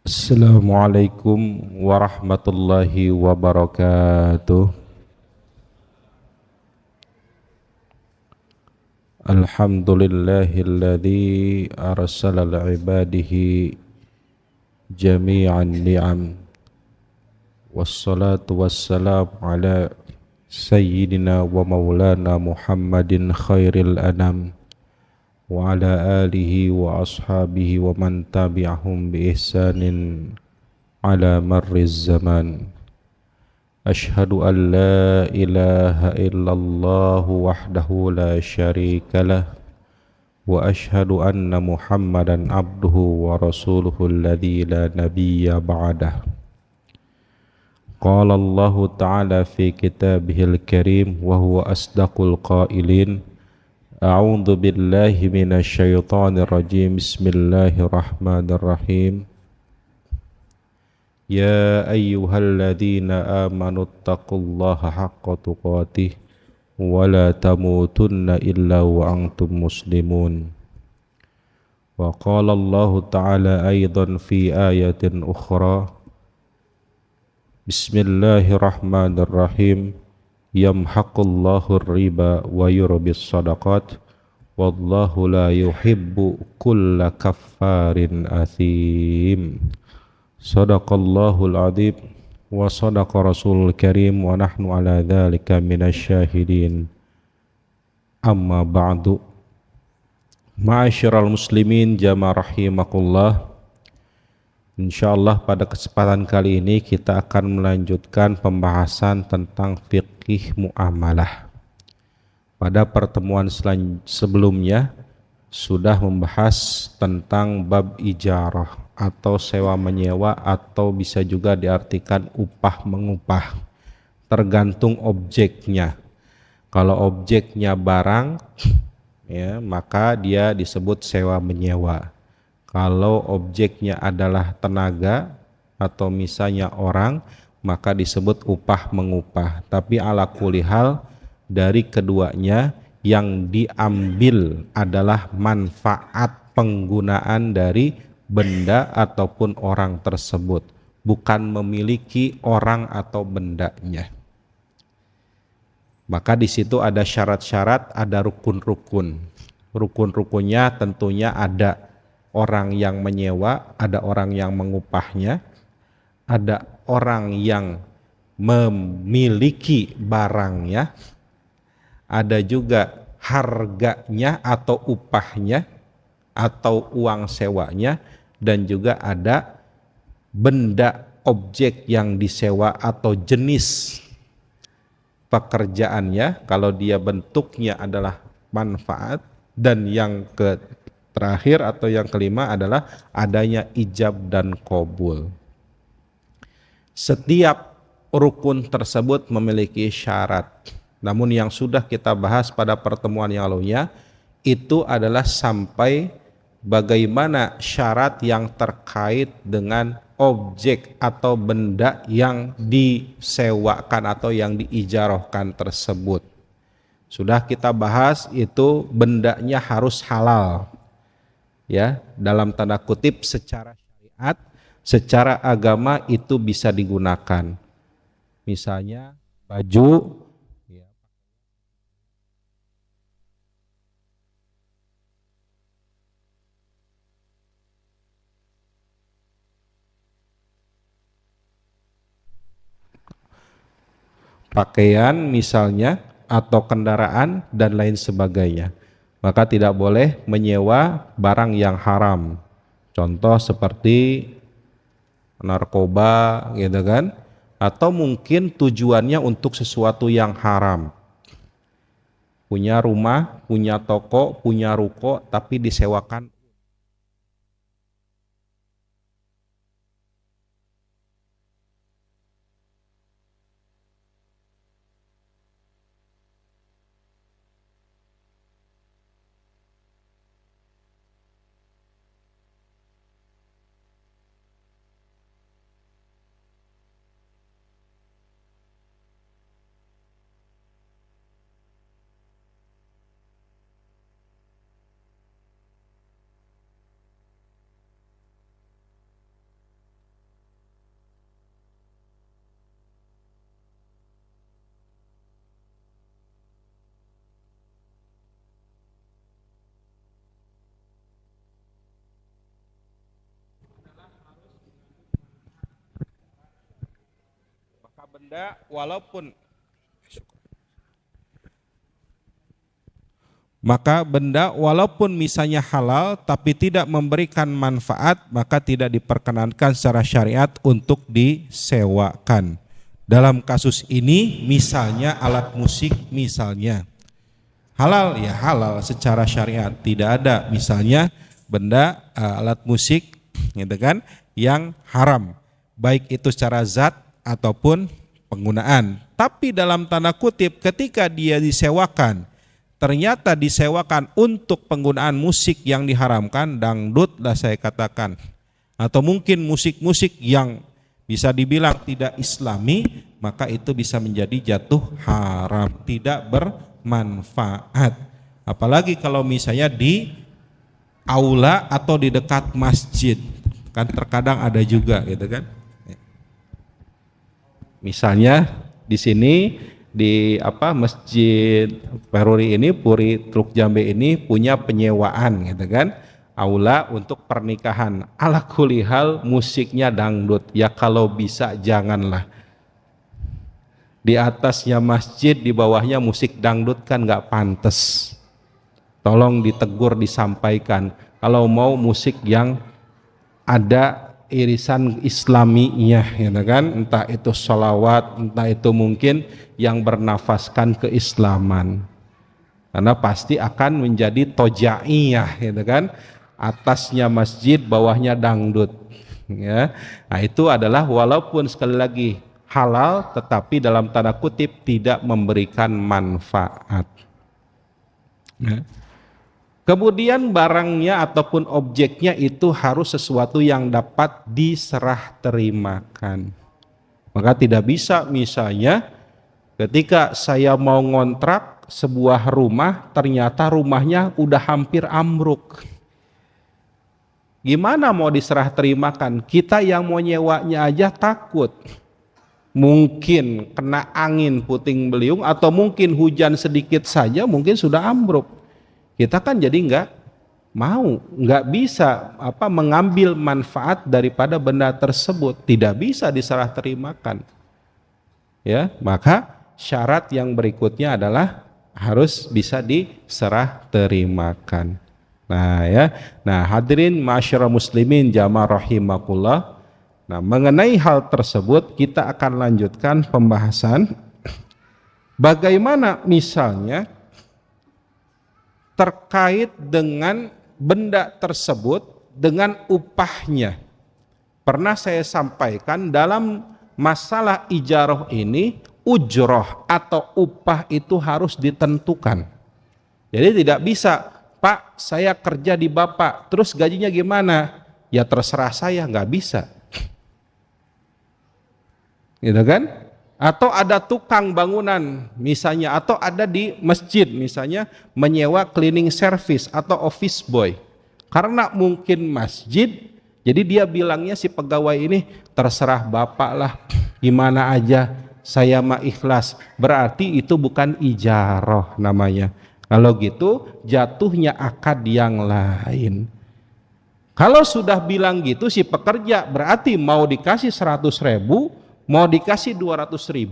Assalamualaikum warahmatullahi wabarakatuh. Alhamdulillahilladzi arsala li'ibadihi jami'an ni'am. Wassalatu wassalamu ala sayyidina wa maulana Muhammadin khairil anam wa ala alihi wa ashabihi wa man tabi'ahum bi ihsanin ala marriz zaman. Ashhadu an la ilaha illallah wahdahu la syarika lah wa ashhadu anna Muhammadan abduhu wa rasuluhu alladzi la nabiyya ba'dah. Qala Allah ta'ala fi kitabihil karim wa huwa asdaqul qailin. A'udzu billahi minasy syaithanir rajim. Bismillahirrahmanirrahim. Ya ayyuhalladzina amanu taqullaha haqqa tuqatih wa la tamutunna illa wa antum muslimun. Wa qala Allah ta'ala aidan fi ayatin ukhra. Bismillahirrahmanirrahim. Yamhaqullahu riba wa yurbis sadaqat wallahu la yuhibbu kulla kaffarin athim. Sadaqallahul adzim wa sadaqa rasulul karim wa nahnu ala dzalika minasyahidin. Amma ba'du. Ma'asyiral muslimin jamaah rahimakumullah. Insyaallah pada kesempatan kali ini kita akan melanjutkan pembahasan tentang fiqih muamalah. Pada pertemuan sebelumnya sudah membahas tentang bab ijarah atau sewa menyewa, atau bisa juga diartikan upah mengupah, tergantung objeknya. Kalau objeknya barang, ya, maka dia disebut sewa menyewa. Kalau objeknya adalah tenaga atau misalnya orang, maka disebut upah mengupah. Tapi ala kulihal dari keduanya yang diambil adalah manfaat penggunaan dari benda ataupun orang tersebut, bukan memiliki orang atau bendanya. Maka di situ ada syarat-syarat, ada rukun-rukun. Rukun-rukunnya tentunya ada orang yang menyewa, ada orang yang mengupahnya, ada orang yang memiliki barangnya, ada juga harganya atau upahnya atau uang sewanya, dan juga ada benda objek yang disewa atau jenis pekerjaannya kalau dia bentuknya adalah manfaat. Dan yang terakhir atau yang kelima adalah adanya ijab dan qabul. Setiap rukun tersebut memiliki syarat. Namun yang sudah kita bahas pada pertemuan yang lalunya itu adalah sampai bagaimana syarat yang terkait dengan objek atau benda yang disewakan atau yang diijarahkan tersebut. Sudah kita bahas itu bendanya harus halal, ya, dalam tanda kutip secara syariat, secara agama itu bisa digunakan. Misalnya baju, pakaian misalnya, atau kendaraan dan lain sebagainya. Maka tidak boleh menyewa barang yang haram. Contoh seperti narkoba, gitu kan? Atau mungkin tujuannya untuk sesuatu yang haram. Punya rumah, punya toko, punya ruko, tapi disewakan. benda walaupun misalnya halal tapi tidak memberikan manfaat, maka tidak diperkenankan secara syariat untuk disewakan. Dalam kasus ini misalnya alat musik, misalnya halal ya halal secara syariat, tidak ada misalnya benda alat musik gitu kan yang haram, baik itu secara zat ataupun penggunaan. Tapi dalam tanda kutip ketika dia disewakan, ternyata disewakan untuk penggunaan musik yang diharamkan, dangdut lah saya katakan, atau mungkin musik-musik yang bisa dibilang tidak islami, maka itu bisa menjadi jatuh haram, tidak bermanfaat. Apalagi kalau misalnya di aula atau di dekat masjid, kan terkadang ada juga gitu kan. Misalnya di sini di Masjid Peruri ini, Puri Truk Jambe ini punya penyewaan gitu kan, aula untuk pernikahan. Ala kulihal musiknya dangdut, ya kalau bisa janganlah. Di atasnya masjid, di bawahnya musik dangdut kan nggak pantas. Tolong ditegur, disampaikan. Kalau mau musik yang ada irisan islaminya gitu kan, entah itu sholawat, entah itu mungkin yang bernafaskan keislaman, karena pasti akan menjadi tojaiyah gitu kan, atasnya masjid bawahnya dangdut ya. Nah itu adalah walaupun sekali lagi halal tetapi dalam tanda kutip tidak memberikan manfaat ya. Kemudian barangnya ataupun objeknya itu harus sesuatu yang dapat diserah terimakan. Maka tidak bisa misalnya ketika saya mau ngontrak sebuah rumah, ternyata rumahnya udah hampir ambruk. Gimana mau diserah terimakan? Kita yang mau nyewanya aja takut. Mungkin kena angin puting beliung atau mungkin hujan sedikit saja mungkin sudah ambruk. Kita kan jadi nggak bisa mengambil manfaat daripada benda tersebut, tidak bisa diserah terimakan. Ya, maka syarat yang berikutnya adalah harus bisa diserah terimakan. Nah hadirin ma'asyiral muslimin jamaah rahimakumullah. Nah, mengenai hal tersebut kita akan lanjutkan pembahasan bagaimana misalnya terkait dengan benda tersebut dengan upahnya. Pernah saya sampaikan dalam masalah ijarah ini, ujroh atau upah itu harus ditentukan. Jadi tidak bisa, Pak saya kerja di Bapak, terus gajinya gimana? Ya terserah saya, nggak bisa. Gitu kan? Atau ada tukang bangunan misalnya, atau ada di masjid misalnya menyewa cleaning service atau office boy. Karena mungkin masjid, jadi dia bilangnya si pegawai ini terserah Bapak lah, gimana aja, saya mah ikhlas. Berarti itu bukan ijarah namanya. Kalau gitu jatuhnya akad yang lain. Kalau sudah bilang gitu si pekerja, berarti mau dikasih 100.000, mau dikasih 200.000,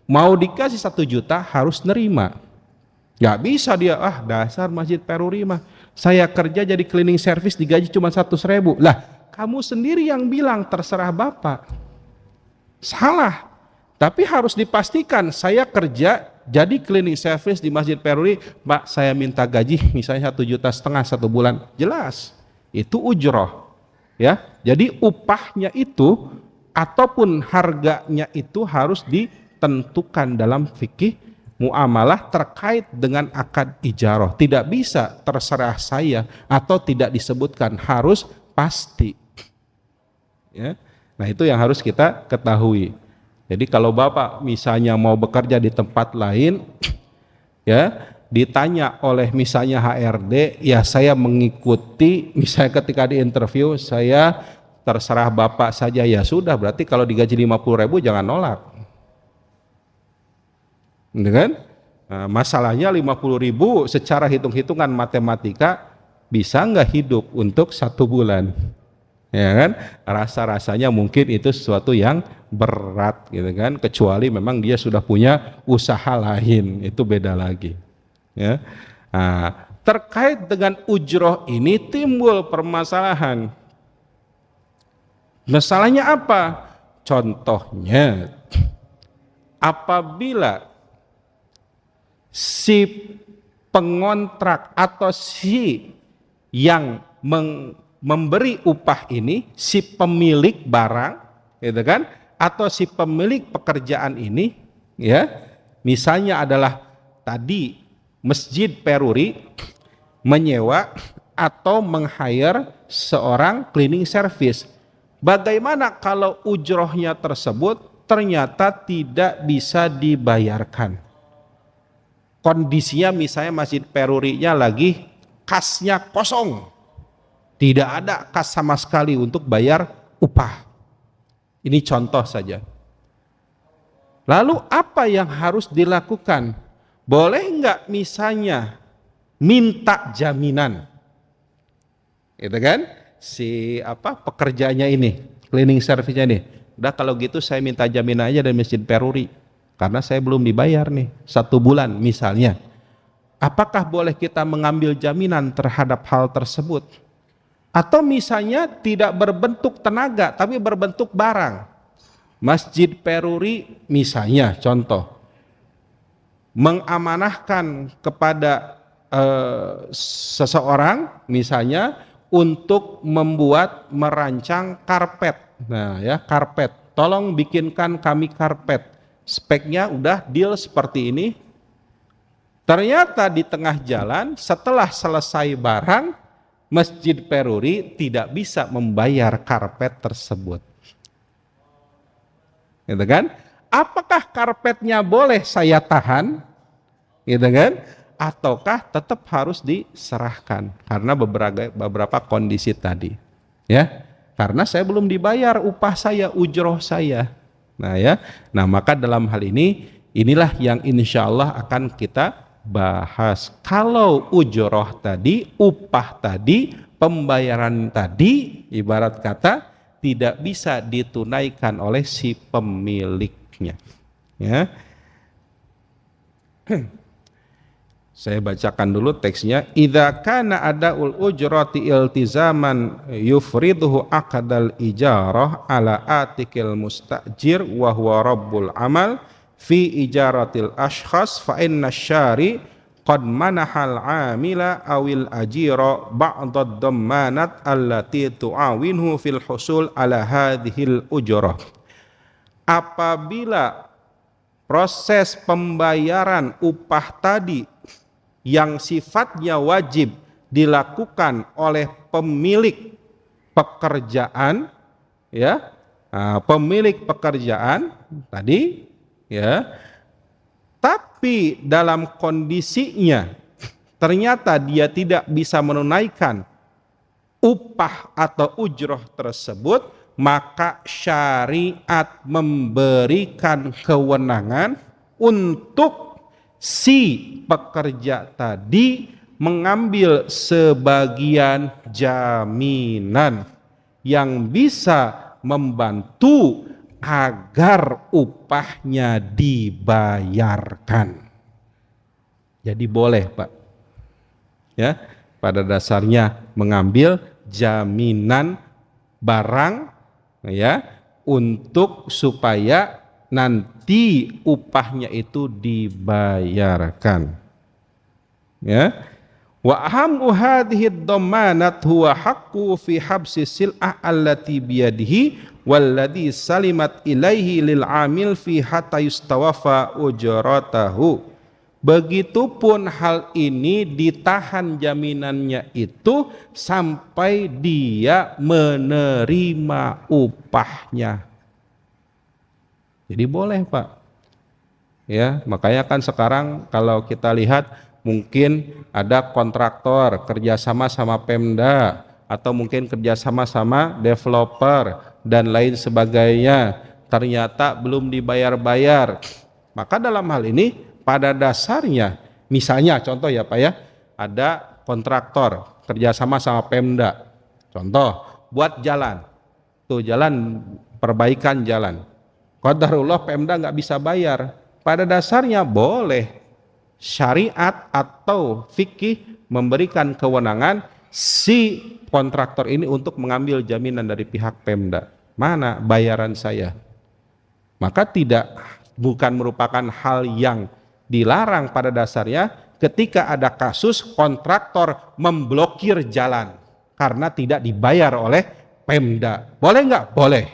mau dikasih 1 juta harus nerima. Gak bisa dia, dasar Masjid Peruri mah, saya kerja jadi cleaning service digaji cuma 100.000. Lah kamu sendiri yang bilang terserah Bapak. Salah. Tapi harus dipastikan saya kerja jadi cleaning service di Masjid Peruri, Pak saya minta gaji misalnya 1,5 juta 1 bulan. Jelas itu ujroh ya. Jadi upahnya itu ataupun harganya itu harus ditentukan dalam fikih muamalah terkait dengan akad ijarah. Tidak bisa terserah saya atau tidak disebutkan, harus pasti. Ya. Nah itu yang harus kita ketahui. Jadi kalau Bapak misalnya mau bekerja di tempat lain, ya ditanya oleh misalnya HRD, ya saya mengikuti, misalnya ketika di interview saya terserah Bapak saja, ya sudah, berarti kalau digaji 50.000 jangan nolak. Kan? Nah, masalahnya 50.000 secara hitung-hitungan matematika bisa nggak hidup untuk 1 bulan? Ya kan? Rasa-rasanya mungkin itu sesuatu yang berat gitu kan, kecuali memang dia sudah punya usaha lain, itu beda lagi ya. Nah, terkait dengan ujroh ini timbul permasalahan. Masalahnya apa? Contohnya apabila si pengontrak atau si yang memberi upah ini, si pemilik barang, gitu kan, atau si pemilik pekerjaan ini, ya, misalnya adalah tadi Masjid Peruri menyewa atau meng-hire seorang cleaning service. Bagaimana kalau ujrohnya tersebut ternyata tidak bisa dibayarkan? Kondisinya misalnya Masjid Perurinya lagi kasnya kosong, tidak ada kas sama sekali untuk bayar upah. Ini contoh saja. Lalu apa yang harus dilakukan? Boleh nggak misalnya minta jaminan, gitu kan? Si pekerjanya ini, cleaning service-nya ini, udah kalau gitu saya minta jaminan aja dari Masjid Peruri, karena saya belum dibayar nih 1 bulan misalnya. Apakah boleh kita mengambil jaminan terhadap hal tersebut? Atau misalnya tidak berbentuk tenaga tapi berbentuk barang. Masjid Peruri misalnya contoh mengamanahkan kepada seseorang misalnya untuk merancang karpet. Nah ya, karpet. Tolong bikinkan kami karpet. Speknya udah deal seperti ini. Ternyata di tengah jalan setelah selesai barang, Masjid Peruri tidak bisa membayar karpet tersebut. Gitu kan? Apakah karpetnya boleh saya tahan? Gitu kan? Ataukah tetap harus diserahkan karena beberapa kondisi tadi, ya, karena saya belum dibayar upah saya, ujroh saya. Nah ya, nah maka dalam hal ini inilah yang insya Allah akan kita bahas. Kalau ujroh tadi, upah tadi, pembayaran tadi, ibarat kata tidak bisa ditunaikan oleh si pemiliknya, ya. Saya bacakan dulu teksnya. Idza kana adaul ujrati iltizaman yufriduhu aqdal ijarah ala atikil mustajir wa huwa rabbul amal fi ijaratil ashkhas fa inna syari qad manahal amila awil ajira ba'dad dammanat allati tu'awinhu fil husul ala hadhil ujrah. Apabila proses pembayaran upah tadi yang sifatnya wajib dilakukan oleh pemilik pekerjaan, ya, pemilik pekerjaan tadi, ya, tapi dalam kondisinya ternyata dia tidak bisa menunaikan upah atau ujroh tersebut, maka syariat memberikan kewenangan untuk si pekerja tadi mengambil sebagian jaminan yang bisa membantu agar upahnya dibayarkan. Jadi boleh, Pak, ya, pada dasarnya mengambil jaminan barang, ya, untuk supaya nanti upahnya itu dibayarkan, ya. Wa ahammu hadhihi ad-dammanat huwa haqqu fi habsi sil'ah allati biyadihi walladhi salimat ilaihi lil amil fi hatta yustawafa ujratahu. Begitupun hal ini ditahan jaminannya itu sampai dia menerima upahnya. Jadi boleh, Pak. Ya, makanya kan sekarang kalau kita lihat mungkin ada kontraktor kerjasama sama Pemda atau mungkin kerjasama sama developer dan lain sebagainya, ternyata belum dibayar-bayar. Maka dalam hal ini pada dasarnya, misalnya contoh ya Pak ya, ada kontraktor kerjasama sama Pemda, contoh buat jalan, tuh jalan, perbaikan jalan. Qadarullah Pemda nggak bisa bayar. Pada dasarnya boleh syariat atau fikih memberikan kewenangan si kontraktor ini untuk mengambil jaminan dari pihak Pemda. Mana bayaran saya? Maka bukan merupakan hal yang dilarang pada dasarnya ketika ada kasus kontraktor memblokir jalan karena tidak dibayar oleh Pemda. Boleh nggak? Boleh.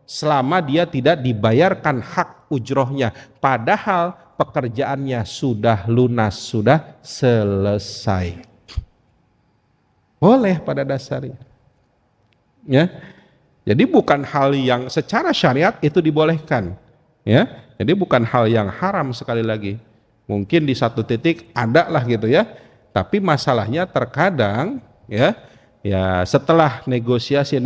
Selama dia tidak dibayarkan hak ujrohnya. Padahal pekerjaannya sudah lunas, sudah selesai. Boleh pada dasarnya. Ya. Jadi bukan hal yang secara syariat itu dibolehkan. Ya. Jadi bukan hal yang haram sekali lagi. Mungkin di satu titik ada lah gitu ya. Tapi masalahnya terkadang ya setelah negosiasi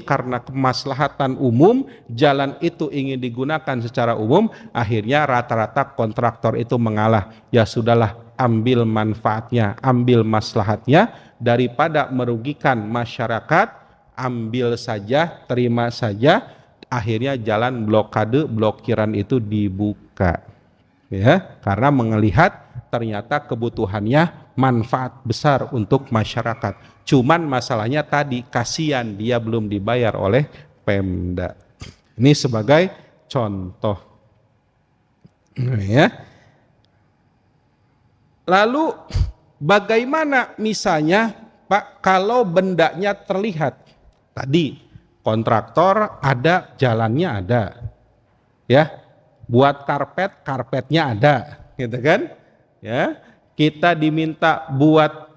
karena kemaslahatan umum, jalan itu ingin digunakan secara umum, akhirnya rata-rata kontraktor itu mengalah. Ya sudahlah, ambil manfaatnya, ambil maslahatnya, daripada merugikan masyarakat, ambil saja, terima saja. Akhirnya jalan blokiran itu dibuka. Ya, karena melihat ternyata kebutuhannya manfaat besar untuk masyarakat. Cuman masalahnya tadi kasihan dia belum dibayar oleh Pemda. Ini sebagai contoh. Ya. Lalu bagaimana misalnya Pak kalau bendanya terlihat? Tadi kontraktor ada, jalannya ada. Ya. Buat karpetnya ada, gitu kan? Ya. Kita diminta buat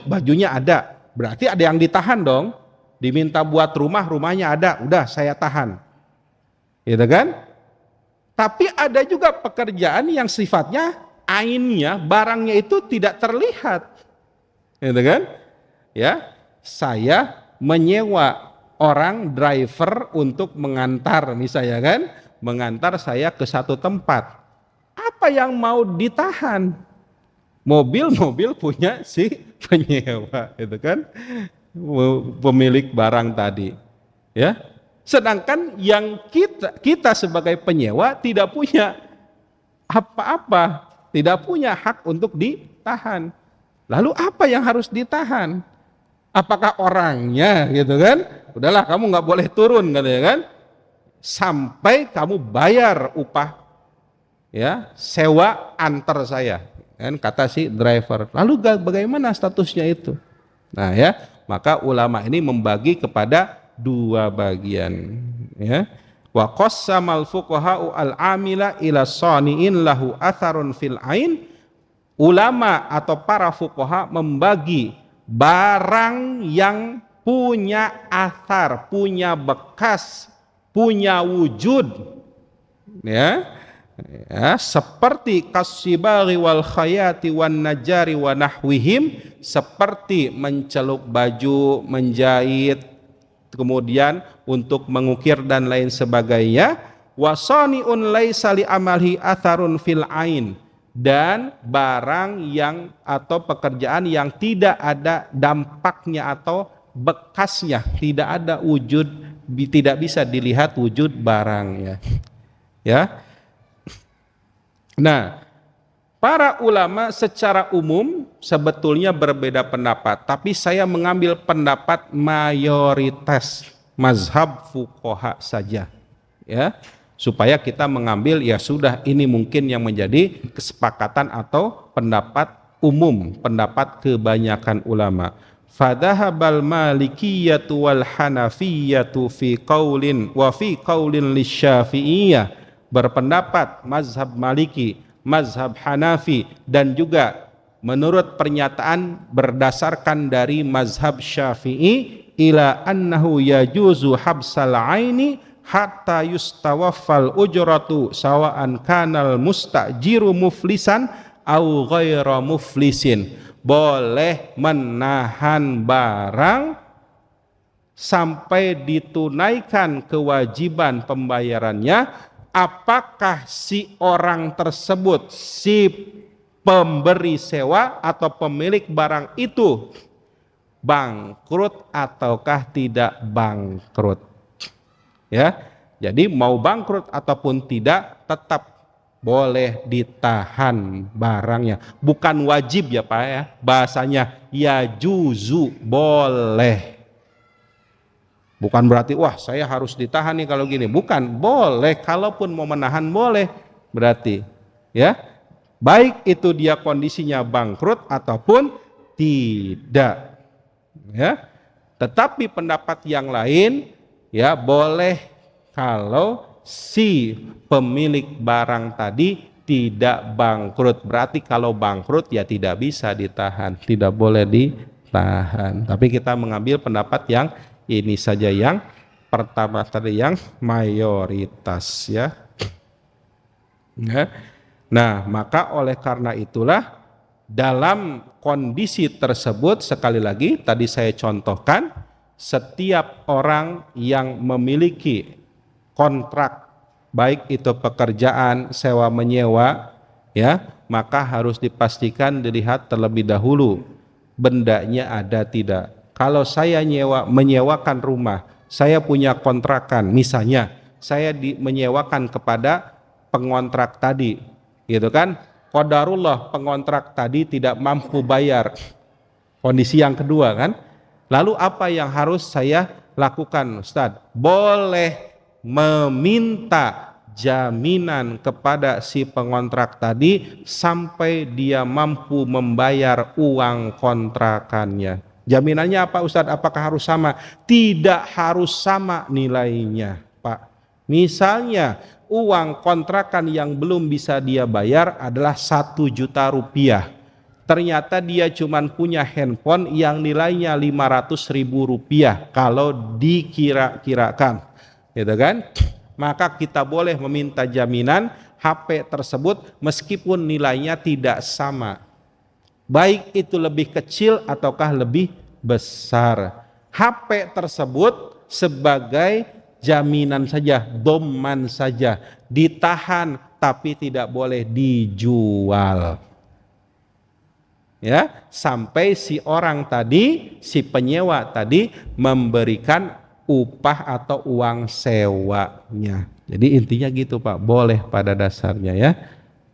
bajunya ada, berarti ada yang ditahan dong. Diminta buat rumahnya ada, udah saya tahan, gitu kan? Tapi ada juga pekerjaan yang sifatnya ainnya, barangnya itu tidak terlihat, gitu kan? Ya, saya menyewa orang driver untuk mengantar, misalnya kan, mengantar saya ke satu tempat. Apa yang mau ditahan? Mobil punya si penyewa, itu kan, pemilik barang tadi, ya. Sedangkan yang kita sebagai penyewa tidak punya apa-apa, tidak punya hak untuk ditahan. Lalu apa yang harus ditahan? Apakah orangnya, gitu kan? Udahlah, kamu nggak boleh turun, katanya kan, sampai kamu bayar upah, ya, sewa antar saya. Kan kata si driver. Lalu bagaimana statusnya itu? Nah ya, maka ulama ini membagi kepada dua bagian. Ya, wa qassamal fuqaha'u al-amila ila sani'in lahu atharun fil ain. Ulama atau para fuqaha membagi barang yang punya athar, punya bekas, punya wujud, ya. Ya, seperti kasibari wal khayati wan najari wa nahwihim, seperti mencelup baju, menjahit, kemudian untuk mengukir dan lain sebagainya. Wasani'un laisa li amalhi atharun fil ain, dan barang yang atau pekerjaan yang tidak ada dampaknya atau bekasnya, tidak ada wujud, tidak bisa dilihat wujud barangnya. Ya. Nah, para ulama secara umum sebetulnya berbeda pendapat, tapi saya mengambil pendapat mayoritas mazhab fuqaha saja, ya, supaya kita mengambil ya sudah ini mungkin yang menjadi kesepakatan atau pendapat umum, pendapat kebanyakan ulama. Fadhahabal malikiyatu wal hanafiyatu fi qaulin wa fi qaulin lisyafi'iyah, berpendapat mazhab Maliki, mazhab Hanafi, dan juga menurut pernyataan berdasarkan dari mazhab Syafi'i ila annahu yajuzu habsal aini hatta yustawaffal ujratu sawa'an kanal mustajiru muflisan au ghaira muflisin. Boleh menahan barang sampai ditunaikan kewajiban pembayarannya apakah si orang tersebut, si pemberi sewa atau pemilik barang itu bangkrut ataukah tidak bangkrut. Ya, Jadi mau bangkrut ataupun tidak tetap boleh ditahan barangnya. Bukan wajib ya Pak ya. Bahasanya ya juzu, boleh. Bukan berarti wah saya harus ditahan nih kalau gini. Bukan, boleh. Kalaupun mau menahan boleh. Berarti ya. Baik itu dia kondisinya bangkrut ataupun tidak. Ya. Tetapi pendapat yang lain ya boleh kalau si pemilik barang tadi tidak bangkrut. Berarti kalau bangkrut ya tidak bisa ditahan, tidak boleh ditahan. Tapi kita mengambil pendapat yang ini saja, yang pertama tadi, yang mayoritas ya. Nah, maka oleh karena itulah dalam kondisi tersebut, sekali lagi tadi saya contohkan, setiap orang yang memiliki kontrak, baik itu pekerjaan sewa menyewa ya, maka harus dipastikan dilihat terlebih dahulu bendanya ada tidak. Kalau saya menyewakan rumah, saya punya kontrakan, misalnya saya menyewakan kepada pengontrak tadi, gitu kan? Qadarullah pengontrak tadi tidak mampu bayar. Kondisi yang kedua kan. Lalu apa yang harus saya lakukan, Ustadz? Boleh meminta jaminan kepada si pengontrak tadi sampai dia mampu membayar uang kontrakannya. Jaminannya apa Ustadz? Apakah harus sama? Tidak harus sama nilainya, Pak. Misalnya uang kontrakan yang belum bisa dia bayar adalah 1 juta rupiah. Ternyata dia cuma punya handphone yang nilainya 500.000 rupiah kalau dikira-kirakan, gitu kan? Maka kita boleh meminta jaminan HP tersebut meskipun nilainya tidak sama, baik itu lebih kecil ataukah lebih besar. HP tersebut sebagai jaminan saja, doman saja, ditahan tapi tidak boleh dijual. Ya, sampai si orang tadi, si penyewa tadi memberikan upah atau uang sewanya. Jadi intinya gitu Pak, boleh pada dasarnya ya.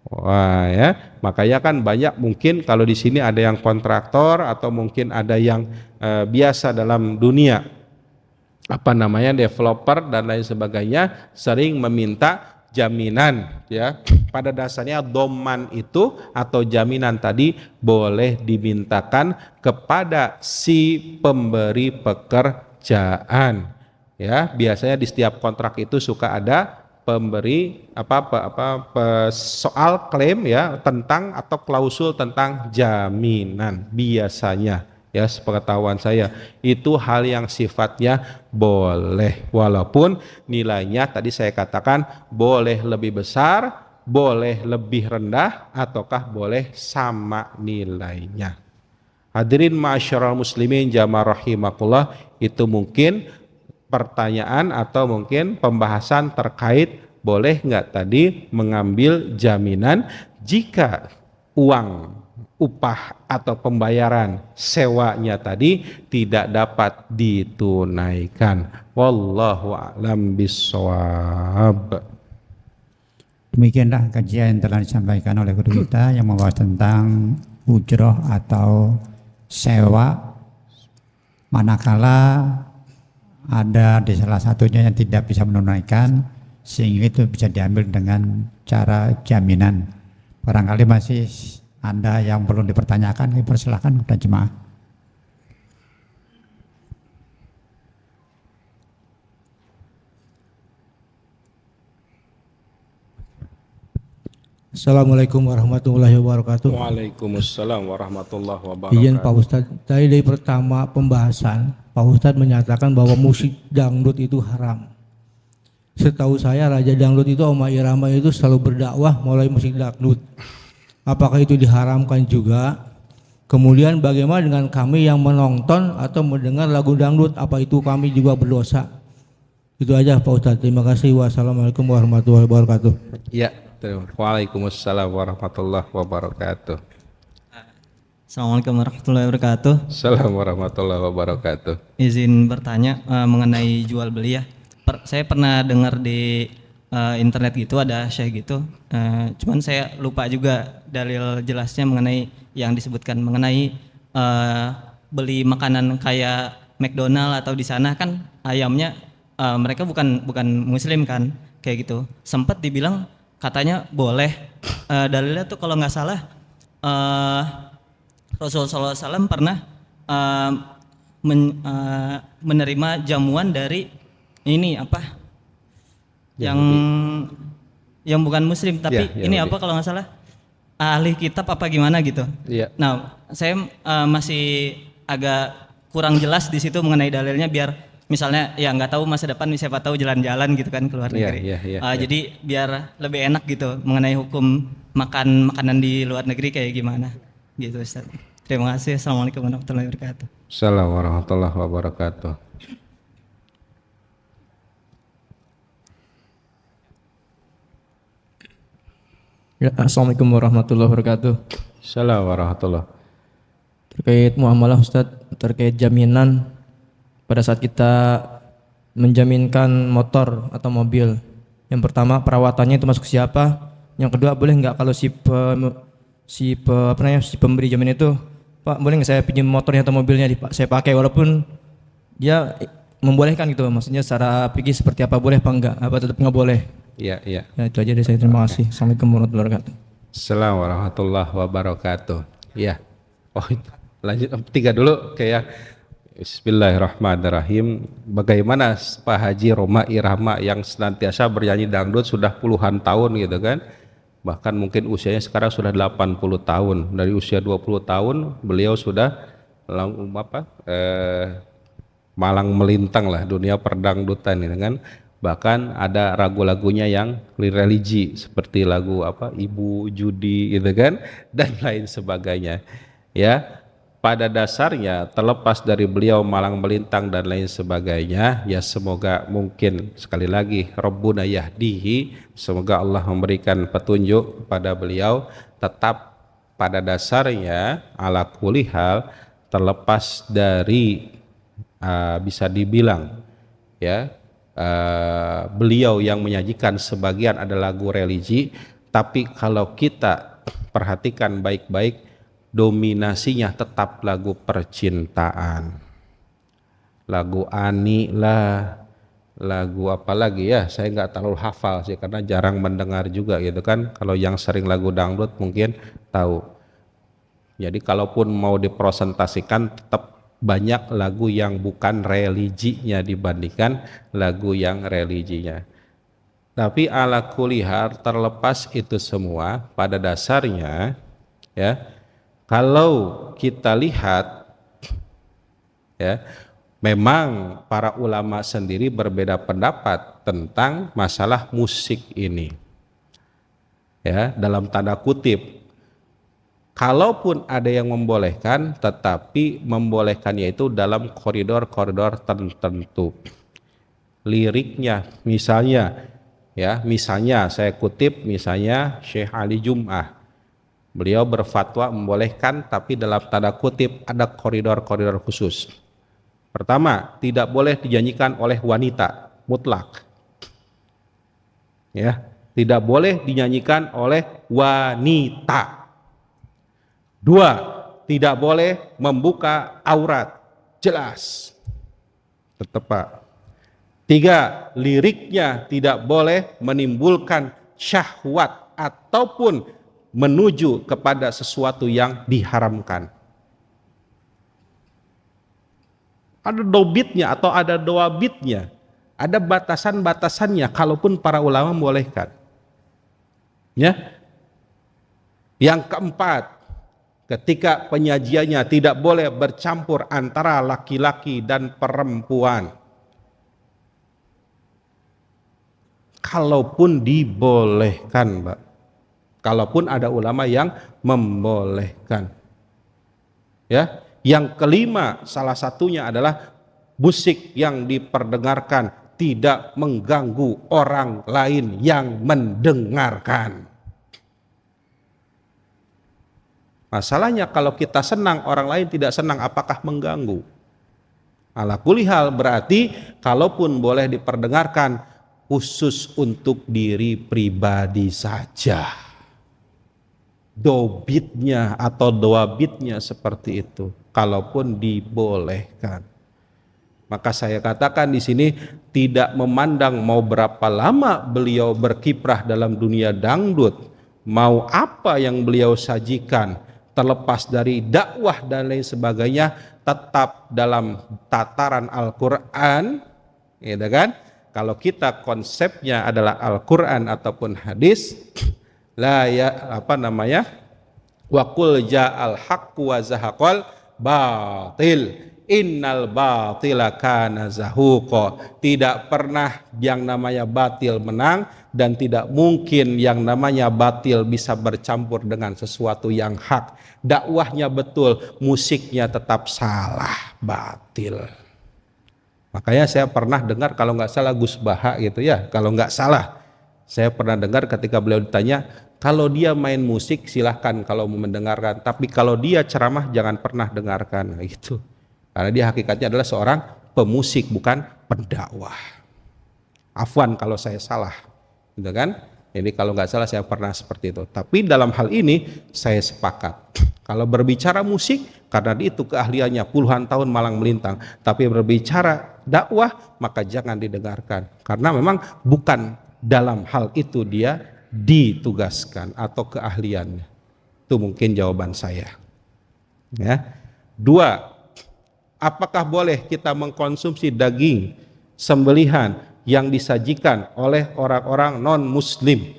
Wah ya, makanya kan banyak mungkin kalau di sini ada yang kontraktor atau mungkin ada yang biasa dalam dunia developer dan lain sebagainya, sering meminta jaminan ya. Pada dasarnya doman itu atau jaminan tadi boleh dimintakan kepada si pemberi pekerjaan ya. Biasanya di setiap kontrak itu suka ada pemberi soal klaim ya, tentang atau klausul tentang jaminan. Biasanya ya, sepengetahuan saya itu hal yang sifatnya boleh, walaupun nilainya tadi saya katakan boleh lebih besar, boleh lebih rendah, ataukah boleh sama nilainya. Hadirin ma'asyiral muslimin jamaah rahimakumullah, itu mungkin pertanyaan atau mungkin pembahasan terkait boleh nggak tadi mengambil jaminan jika uang upah atau pembayaran sewanya tadi tidak dapat ditunaikan. Wallahu a'lam bishawab. Demikianlah kajian yang telah disampaikan oleh guru kita yang membahas tentang ujroh atau sewa, manakala ada di salah satunya yang tidak bisa menunaikan, sehingga itu bisa diambil dengan cara jaminan. Barangkali masih Anda yang perlu dipertanyakan, dipersilakan kepada jemaah. Assalamualaikum warahmatullahi wabarakatuh. Waalaikumsalam warahmatullahi wabarakatuh. Izin Pak Ustadz, tadi dari pertama pembahasan Pak Ustadz menyatakan bahwa musik dangdut itu haram. Setahu saya Raja Dangdut itu Oma Irama itu selalu berdakwah mulai musik dangdut. Apakah itu diharamkan juga? Kemudian bagaimana dengan kami yang menonton atau mendengar lagu dangdut? Apa itu kami juga berdosa? Itu aja Pak Ustadz. Terima kasih. Wassalamualaikum warahmatullahi wabarakatuh. Ya, waalaikumsalam warahmatullahi wabarakatuh. Assalamualaikum warahmatullahi wabarakatuh. Assalamualaikum warahmatullahi wabarakatuh. Izin bertanya mengenai jual beli ya. saya pernah dengar di internet gitu ada syekh gitu. Cuman saya lupa juga dalil jelasnya mengenai yang disebutkan mengenai beli makanan kayak McDonald atau di sana kan ayamnya mereka bukan muslim kan kayak gitu. Sempat dibilang katanya boleh. Dalilnya tuh kalau nggak salah Rasulullah SAW pernah menerima jamuan dari ini apa yang bukan muslim tapi ini Yahudi. apa kalau nggak salah ahli kitab apa gimana gitu. Iya. Nah saya masih agak kurang jelas di situ mengenai dalilnya biar misalnya ya nggak tahu masa depan siapa tahu jalan-jalan gitu kan ke luar negeri. Jadi biar lebih enak gitu mengenai hukum makanan di luar negeri kayak gimana gitu Ustaz. Terima kasih. Assalamualaikum warahmatullahi wabarakatuh. Assalamualaikum warahmatullahi wabarakatuh. Ya, Assalamualaikum warahmatullahi wabarakatuh. Assalamualaikum warahmatullahi. Terkait muamalah Ustadz, terkait jaminan pada saat kita menjaminkan motor atau mobil. Yang pertama perawatannya itu masuk siapa? Yang kedua boleh nggak kalau si pemberi jaminan itu, Pak boleh nggak saya pinjam motornya atau mobilnya saya pakai walaupun dia membolehkan gitu, maksudnya secara fikih seperti apa, boleh apa enggak, apa tetap nggak boleh? Iya. Ya itu aja dari saya, terima kasih. Assalamualaikum warahmatullahi wabarakatuh. Assalamualaikum warahmatullahi wabarakatuh. Ya. Oh, lanjut 3 dulu kayak Bismillahirrahmanirrahim. Bagaimana Pak Haji Roma Irama yang senantiasa bernyanyi dangdut sudah puluhan tahun gitu kan? Bahkan mungkin usianya sekarang sudah 80 tahun. Dari usia 20 tahun beliau sudah malang melintang lah dunia perdangdutan ini kan. Bahkan ada lagu-lagunya yang religi seperti lagu Ibu Judi gitu kan dan lain sebagainya. Ya, pada dasarnya terlepas dari beliau malang melintang dan lain sebagainya, ya semoga mungkin sekali lagi Rabbuna yahdihi, semoga Allah memberikan petunjuk pada beliau. Tetap pada dasarnya ala kulli hal terlepas dari bisa dibilang ya beliau yang menyajikan sebagian ada lagu religi, tapi kalau kita perhatikan baik-baik dominasinya tetap lagu percintaan, lagu Ani lah, lagu apa lagi ya, saya nggak terlalu hafal sih karena jarang mendengar juga gitu kan. Kalau yang sering lagu dangdut mungkin tahu. Jadi kalaupun mau dipresentasikan tetap banyak lagu yang bukan religinya dibandingkan lagu yang religinya. Tapi ala kulihar terlepas itu semua pada dasarnya ya, kalau kita lihat ya, memang para ulama sendiri berbeda pendapat tentang masalah musik ini. Ya, dalam tanda kutip, kalaupun ada yang membolehkan, tetapi membolehkannya itu dalam koridor-koridor tertentu. Liriknya misalnya, ya misalnya saya kutip misalnya Syekh Ali Jum'ah, beliau berfatwa membolehkan, tapi dalam tanda kutip ada koridor-koridor khusus. Pertama, tidak boleh dinyanyikan oleh wanita mutlak. Ya, tidak boleh dinyanyikan oleh wanita. 2, tidak boleh membuka aurat, jelas, tetap Pak. 3, liriknya tidak boleh menimbulkan syahwat ataupun menuju kepada sesuatu yang diharamkan. Ada dobitnya atau ada doabitnya, ada batasan-batasannya kalaupun para ulama membolehkan. Ya. Yang keempat, ketika penyajiannya tidak boleh bercampur antara laki-laki dan perempuan. Kalaupun dibolehkan, Mbak. Kalaupun ada ulama yang membolehkan. Ya. Yang kelima, salah satunya adalah musik yang diperdengarkan tidak mengganggu orang lain yang mendengarkan. Masalahnya kalau kita senang, orang lain tidak senang, apakah mengganggu? Ala kulli hal berarti kalaupun boleh diperdengarkan khusus untuk diri pribadi saja. Dobitnya atau doabitnya seperti itu. Kalaupun dibolehkan. Maka saya katakan di sini tidak memandang mau berapa lama beliau berkiprah dalam dunia dangdut, mau apa yang beliau sajikan, terlepas dari dakwah dan lain sebagainya, tetap dalam tataran Al-Quran, gitu kan? Kalau kita konsepnya adalah Al-Quran ataupun hadis, la ya wa qul ja'al haqqu wa zahaqal batil. Innal batila kana zahuqa. Tidak pernah yang namanya batil menang dan tidak mungkin yang namanya batil bisa bercampur dengan sesuatu yang hak. Dakwahnya betul, musiknya tetap salah, batil. Makanya saya pernah dengar kalau nggak salah Gus Baha gitu ya, kalau nggak salah saya pernah dengar ketika beliau ditanya, kalau dia main musik silahkan kalau mau mendengarkan, tapi kalau dia ceramah jangan pernah dengarkan gitu. Karena dia hakikatnya adalah seorang pemusik bukan pendakwah. Afwan kalau saya salah, gitu kan? Jadi kalau nggak salah saya pernah seperti itu. Tapi dalam hal ini saya sepakat. Kalau berbicara musik, karena itu keahliannya puluhan tahun malang melintang. Tapi berbicara dakwah maka jangan didengarkan. Karena memang bukan dalam hal itu dia ditugaskan atau keahliannya. Itu mungkin jawaban saya. Ya. 2. Apakah boleh kita mengkonsumsi daging sembelihan yang disajikan oleh orang-orang non-muslim,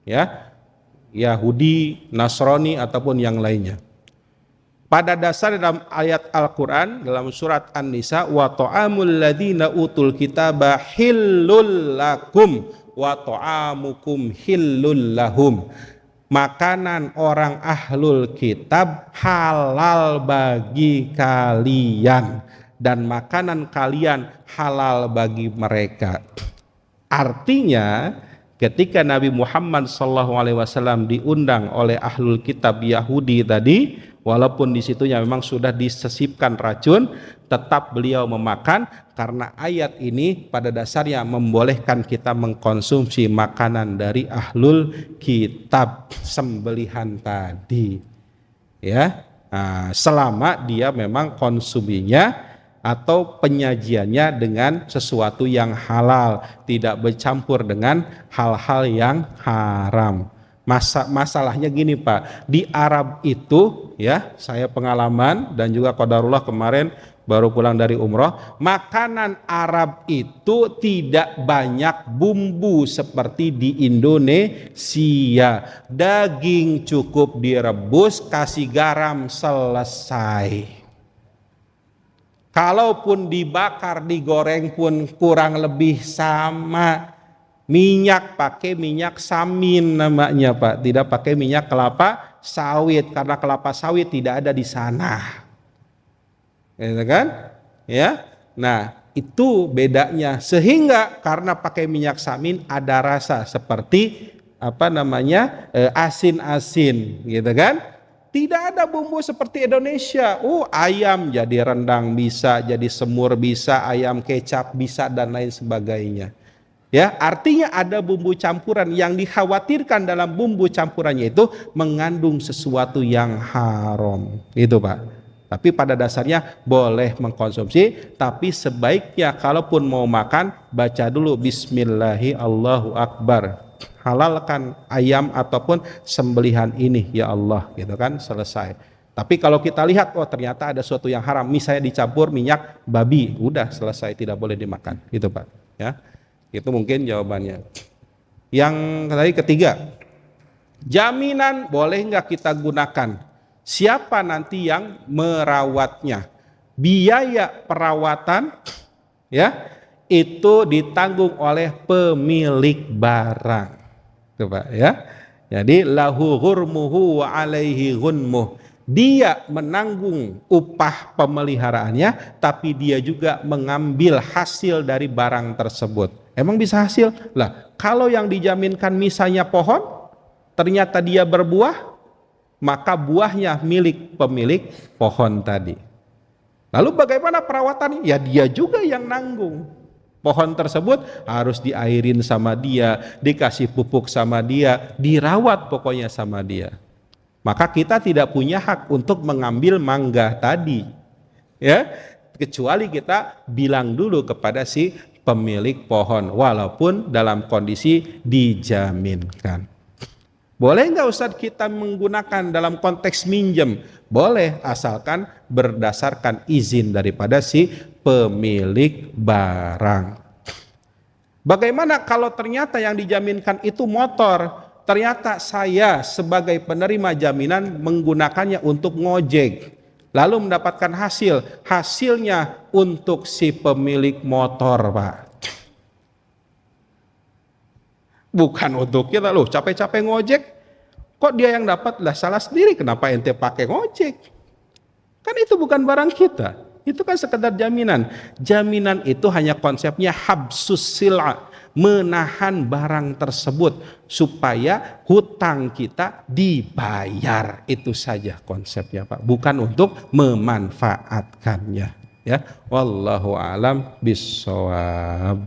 ya, Yahudi, Nasrani ataupun yang lainnya? Pada dasar dalam ayat Al-Quran dalam surat An-Nisa, wa ta'amul ladzina utul kitaba hillul lakum wa ta'amukum hillul lahum. Makanan orang ahlul kitab halal bagi kalian dan makanan kalian halal bagi mereka. Artinya ketika Nabi Muhammad SAW diundang oleh ahlul kitab Yahudi tadi, walaupun di situnya memang sudah disisipkan racun, tetap beliau memakan karena ayat ini pada dasarnya membolehkan kita mengkonsumsi makanan dari ahlul kitab sembelihan tadi, ya, selama dia memang konsuminya atau penyajiannya dengan sesuatu yang halal, tidak bercampur dengan hal-hal yang haram. Masalahnya gini Pak, di Arab itu ya, saya pengalaman dan juga qadarullah kemarin baru pulang dari umroh, makanan Arab itu tidak banyak bumbu seperti di Indonesia. Daging cukup direbus, kasih garam, selesai. Kalaupun dibakar, digoreng pun kurang lebih sama. Minyak pakai minyak samin namanya Pak, tidak pakai minyak kelapa sawit karena kelapa sawit tidak ada di sana. Ya kan? Ya. Nah, itu bedanya. Sehingga karena pakai minyak samin ada rasa seperti asin-asin, gitu kan? Tidak ada bumbu seperti Indonesia. Ayam jadi rendang bisa, jadi semur bisa, ayam kecap bisa dan lain sebagainya. Ya, artinya ada bumbu campuran yang dikhawatirkan dalam bumbu campurannya itu mengandung sesuatu yang haram. Itu Pak. Tapi pada dasarnya boleh mengkonsumsi, tapi sebaiknya kalaupun mau makan baca dulu Bismillahi Allahu Akbar. Halalkan ayam ataupun sembelihan ini ya Allah, gitu kan, selesai. Tapi kalau kita lihat ternyata ada sesuatu yang haram, misalnya dicampur minyak babi, udah selesai, tidak boleh dimakan. Gitu Pak, ya. Itu mungkin jawabannya. Yang tadi ketiga, jaminan boleh nggak kita gunakan? Siapa nanti yang merawatnya? Biaya perawatan ya itu ditanggung oleh pemilik barang. Tuh Pak ya. Jadi lahu ghurmuhu wa alaihi ghunmuh. Dia menanggung upah pemeliharaannya, tapi dia juga mengambil hasil dari barang tersebut. Emang bisa hasil? Lah, kalau yang dijaminkan misalnya pohon, ternyata dia berbuah, maka buahnya milik pemilik pohon tadi. Lalu bagaimana perawatannya? Ya dia juga yang nanggung. Pohon tersebut harus diairin sama dia, dikasih pupuk sama dia, dirawat pokoknya sama dia. Maka kita tidak punya hak untuk mengambil mangga tadi. Ya, kecuali kita bilang dulu kepada si pemilik pohon, walaupun dalam kondisi dijaminkan. Boleh nggak Ustadz kita menggunakan dalam konteks minjem? Boleh, asalkan berdasarkan izin daripada si pemilik barang. Bagaimana kalau ternyata yang dijaminkan itu motor? Ternyata saya sebagai penerima jaminan menggunakannya untuk ngojek, lalu mendapatkan hasilnya untuk si pemilik motor, Pak. Bukan untuk kita, loh capek-capek ngojek, kok dia yang dapat? Lah salah sendiri, kenapa ente pakai ngojek? Kan itu bukan barang kita, itu kan sekedar jaminan. Jaminan itu hanya konsepnya habsus sil'a, menahan barang tersebut supaya hutang kita dibayar. Itu saja konsepnya, Pak, bukan untuk memanfaatkannya. Ya, wallahu alam bissawab.